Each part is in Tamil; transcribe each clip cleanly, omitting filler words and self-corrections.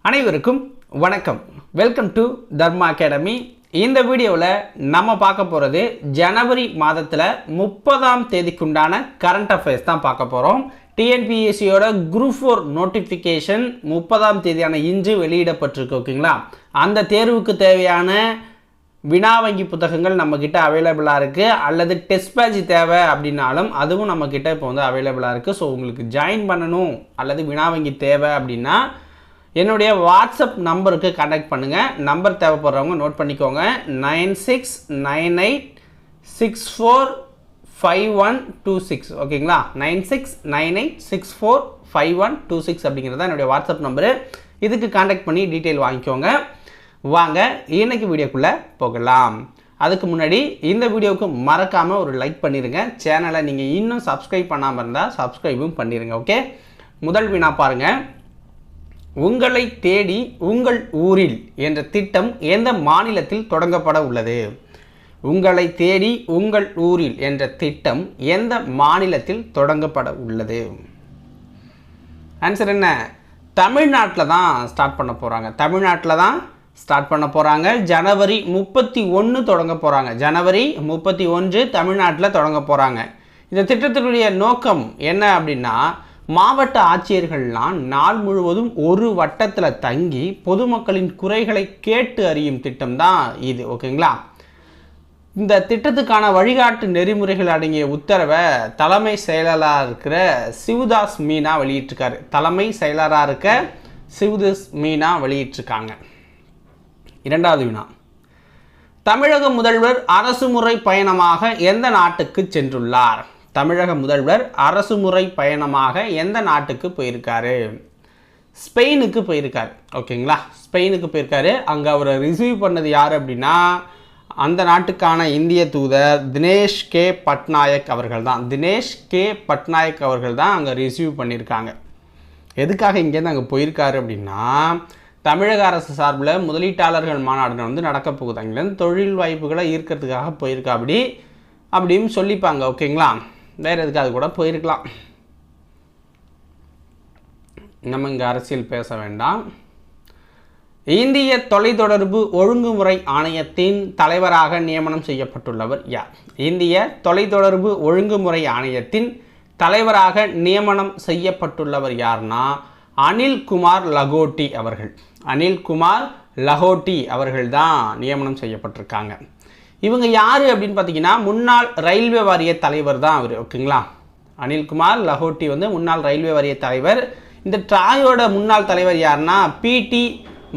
அனைவருக்கும் வணக்கம். Welcome to Dharma academy. இந்த வீடியோவில் நம்ம பார்க்க போகிறது ஜனவரி மாதத்தில் 30ஆம் தேதிக்குண்டான கரண்ட் அஃபேர்ஸ் தான் பார்க்க போகிறோம். டிஎன்பிஎஸ்சியோட குரூப் 4 நோட்டிஃபிகேஷன் 30ஆம் தேதியான இன்று வெளியிடப்பட்டிருக்கு. ஓகேங்களா, அந்த தேர்வுக்கு தேவையான வினா வங்கி புத்தகங்கள் நம்மக்கிட்ட அவைலபிளாக இருக்குது. அல்லது டெஸ்ட் பேட்ச் தேவை அப்படின்னாலும் அதுவும் நம்மக்கிட்ட இப்போ வந்து அவைலபிளாக இருக்குது. ஸோ உங்களுக்கு ஜாயின் பண்ணணும் அல்லது வினா வங்கி தேவை அப்படின்னா என்னுடைய வாட்ஸ்அப் நம்பருக்கு கான்டாக்ட் பண்ணுங்கள். நம்பர் தேவைப்படுறவங்க நோட் பண்ணிக்கோங்க. 9698645126. ஓகேங்களா, 9698645126 அப்படிங்கிறது தான் என்னுடைய வாட்ஸ்அப் நம்பரு. இதுக்கு கான்டாக்ட் பண்ணி டீட்டெயில் வாங்கிக்கோங்க. வாங்க இன்னைக்கு வீடியோக்குள்ளே போகலாம். அதுக்கு முன்னாடி இந்த வீடியோவுக்கு மறக்காமல் ஒரு லைக் பண்ணிடுங்க. சேனலை நீங்கள் இன்னும் சப்ஸ்கிரைப் பண்ணாமல் இருந்தால் சப்ஸ்கிரைபும் பண்ணிடுங்க. ஓகே, முதல் வினா பாருங்கள். உங்களை தேடி உங்கள் ஊரில் என்ற திட்டம் எந்த மாநிலத்தில் தொடங்கப்பட உள்ளது? உங்களை தேடி உங்கள் ஊரில் என்ற திட்டம் எந்த மாநிலத்தில் தொடங்கப்பட உள்ளது? ஆன்சர் என்ன? தமிழ்நாட்டில் தான் ஸ்டார்ட் பண்ண போகிறாங்க. தமிழ்நாட்டில் தான் ஸ்டார்ட் பண்ண போகிறாங்க. ஜனவரி 31 தொடங்க போகிறாங்க. ஜனவரி 31 தமிழ்நாட்டில் தொடங்க போகிறாங்க. இந்த திட்டத்தினுடைய நோக்கம் என்ன அப்படின்னா, மாவட்ட ஆட்சியர்கள்லாம் நாள் முழுவதும் ஒரு வட்டத்தில் தங்கி பொதுமக்களின் குறைகளை கேட்டு அறியும் திட்டம் தான் இது. ஓகேங்களா, இந்த திட்டத்துக்கான வழிகாட்டு நெறிமுறைகள் அடங்கிய உத்தரவை தலைமை செயலராக இருக்கிற சிவதாஸ் மீனா வெளியிட்டிருக்காரு. தலைமை செயலராக இருக்க சிவதாஸ் மீனா வெளியிட்டிருக்காங்க. இரண்டாவது வினா. தமிழக முதல்வர் அரசுமுறை பயணமாக எந்த நாட்டுக்கு சென்றுள்ளார்? தமிழக முதல்வர் அரசுமுறை பயணமாக எந்த நாட்டுக்கு போயிருக்காரு? ஸ்பெயினுக்கு போயிருக்காரு. ஓகேங்களா, ஸ்பெயினுக்கு போயிருக்காரு. அங்கே அவரை ரிசீவ் பண்ணது யார் அப்படின்னா, அந்த நாட்டுக்கான இந்திய தூதர் தினேஷ் கே பட்நாயக் அவர்கள் தான். தினேஷ் கே பட்நாயக் அவர்கள் தான் அங்கே ரிசீவ் பண்ணியிருக்காங்க. எதுக்காக இங்கேருந்து அங்கே போயிருக்காரு அப்படின்னா, தமிழக அரசு சார்பில் முதலீட்டாளர்கள் மாநாடு வந்து நடக்க போகுது. அங்கேருந்து தொழில் வாய்ப்புகளை ஈர்க்கிறதுக்காக போயிருக்கா அப்படின்னு சொல்லிப்பாங்க. ஓகேங்களா, வேறு எதுக்காக கூட போயிருக்கலாம். நம்ம இங்கே அரசியல் பேச வேண்டாம். இந்திய தொலைத்தொடர்பு ஒழுங்குமுறை ஆணையத்தின் தலைவராக நியமனம் செய்யப்பட்டுள்ளவர் யார்? இந்திய தொலைத்தொடர்பு ஒழுங்குமுறை ஆணையத்தின் தலைவராக நியமனம் செய்யப்பட்டுள்ளவர் யார்னா அனில்குமார் லகோட்டி அவர்கள். அனில்குமார் லகோட்டி அவர்கள் தான் நியமனம் செய்யப்பட்டிருக்காங்க. இவங்க யார் அப்படின்னு பார்த்தீங்கன்னா, முன்னாள் ரயில்வே வாரிய தலைவர் தான் அவர். ஓகேங்களா, அனில்குமார் லகோட்டி வந்து முன்னாள் ரயில்வே வாரிய தலைவர். இந்த ட்ராயோட முன்னாள் தலைவர் யாருன்னா பிடி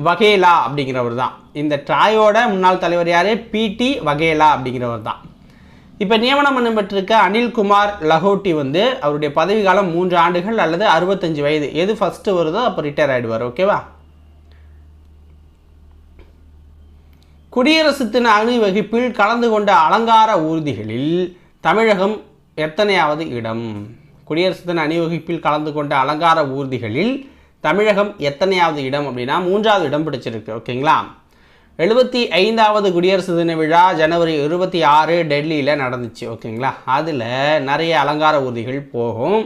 வகேலா அப்படிங்கிறவர் தான். இந்த ட்ராயோட முன்னாள் தலைவர் யார்? பிடி வகேலா அப்படிங்கிறவர் தான். இப்போ நியமனம் பண்ணப்பட்டிருக்க அனில்குமார் லகோட்டி வந்து அவருடைய பதவி காலம் 3 ஆண்டுகள் அல்லது 65 வயது. எது ஃபஸ்ட்டு வருதோ அப்போ ரிட்டையர் ஆகிடுவார். ஓகேவா. குடியரசு தின அணிவகுப்பில் கலந்து கொண்ட அலங்கார ஊர்திகளில் தமிழகம் எத்தனையாவது இடம்? குடியரசு தின அணிவகுப்பில் கலந்து கொண்ட அலங்கார ஊர்திகளில் தமிழகம் எத்தனையாவது இடம் அப்படின்னா 3ஆவது இடம் பிடிச்சிருக்கு. ஓகேங்களா, 75வது குடியரசு தின விழா ஜனவரி 26 டெல்லியில் நடந்துச்சு. ஓகேங்களா, அதில் நிறைய அலங்கார ஊர்திகள் போகும்.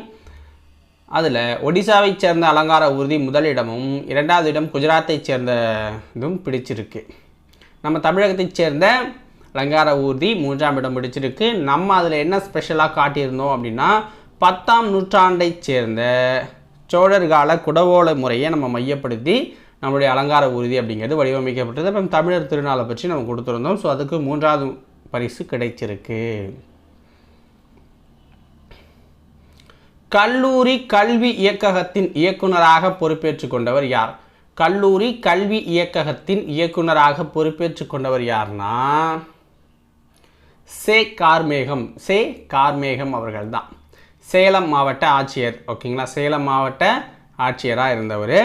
அதில் ஒடிசாவை சேர்ந்த அலங்கார ஊர்தி முதலிடமும் 2வது இடம் குஜராத்தை சேர்ந்த இதுவும் பிடிச்சிருக்கு. நம்ம தமிழகத்தைச் சேர்ந்த அலங்கார ஊர்தி 3ஆம் இடம் பிடிச்சிருக்கு. நம்ம அதில் என்ன ஸ்பெஷலாக காட்டியிருந்தோம் அப்படின்னா, 10ஆம் நூற்றாண்டை சேர்ந்த சோழர் கால குடவோலை முறையை நம்ம மையப்படுத்தி நம்மளுடைய அலங்கார ஊர்தி அப்படிங்கிறது வடிவமைக்கப்பட்டது. அப்புறம் தமிழர் திருநாளை பற்றி நம்ம கொடுத்துருந்தோம். ஸோ அதுக்கு 3வது பரிசு கிடைச்சிருக்கு. கல்லூரி கல்வி இயக்ககத்தின் இயக்குநராக பொறுப்பேற்று கொண்டவர் யார்? கல்லூரி கல்வி இயக்ககத்தின் இயக்குநராக பொறுப்பேற்று கொண்டவர் யார்னா சே கார்மேகம் அவர்கள் தான். சேலம் மாவட்ட ஆட்சியர். ஓகேங்களா, சேலம் மாவட்ட ஆட்சியராக இருந்தவர்.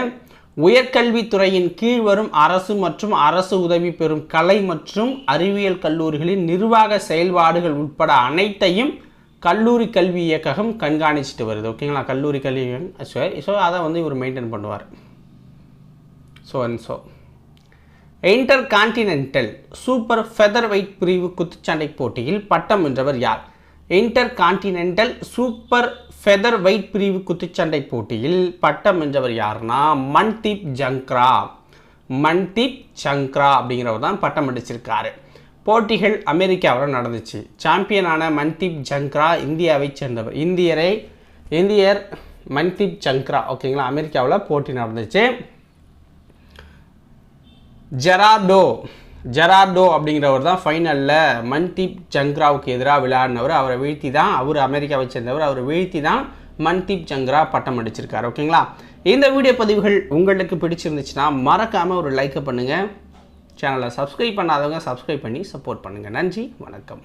உயர்கல்வித்துறையின் கீழ் வரும் அரசு மற்றும் அரசு உதவி பெறும் கலை மற்றும் அறிவியல் கல்லூரிகளின் நிர்வாக செயல்பாடுகள் உட்பட அனைத்தையும் கல்லூரி கல்வி இயக்ககம் கண்காணிச்சுட்டு வருது. ஓகேங்களா, கல்லூரி கல்வி ஸோ அதை வந்து இவர் மெயின்டைன் பண்ணுவார். Intercontinental super featherweight பிரிவு குத்துச்சண்டை போட்டியில் பட்டம் வென்றவர் யார்? Intercontinental super featherweight பிரிவு குத்துச்சண்டை போட்டியில் பட்டம் வென்றவர் யாருன்னா மன்தீப் சங்க்ரா அப்படிங்கிறவர் தான் பட்டம் அடிச்சிருக்காரு. போட்டிகள் அமெரிக்காவில் நடந்துச்சு. சாம்பியனான மன்தீப் சங்க்ரா இந்தியாவை சேர்ந்தவர். இந்தியர் மன்தீப் சங்க்ரா, ஓகேங்களா. அமெரிக்காவில் போட்டி நடந்துச்சு. ஜெரார்டோ அப்படிங்கிறவர் தான் ஃபைனலில் மன்தீப் சங்க்ராவுக்கு எதிராக விளையாடினவர். அவர் அமெரிக்காவை சேர்ந்தவர். அவரை வீழ்த்தி தான் மன்தீப் சங்க்ரா பட்டம் அடிச்சிருக்காரு, ஓகேங்களா. இந்த வீடியோ பதிவுகள் உங்களுக்கு பிடிச்சிருந்துச்சுன்னா மறக்காமல் ஒரு லைக்கை பண்ணுங்கள். சேனலை சப்ஸ்கிரைப் பண்ணாதவங்க சப்ஸ்கிரைப் பண்ணி சப்போர்ட் பண்ணுங்கள். நன்றி, வணக்கம்.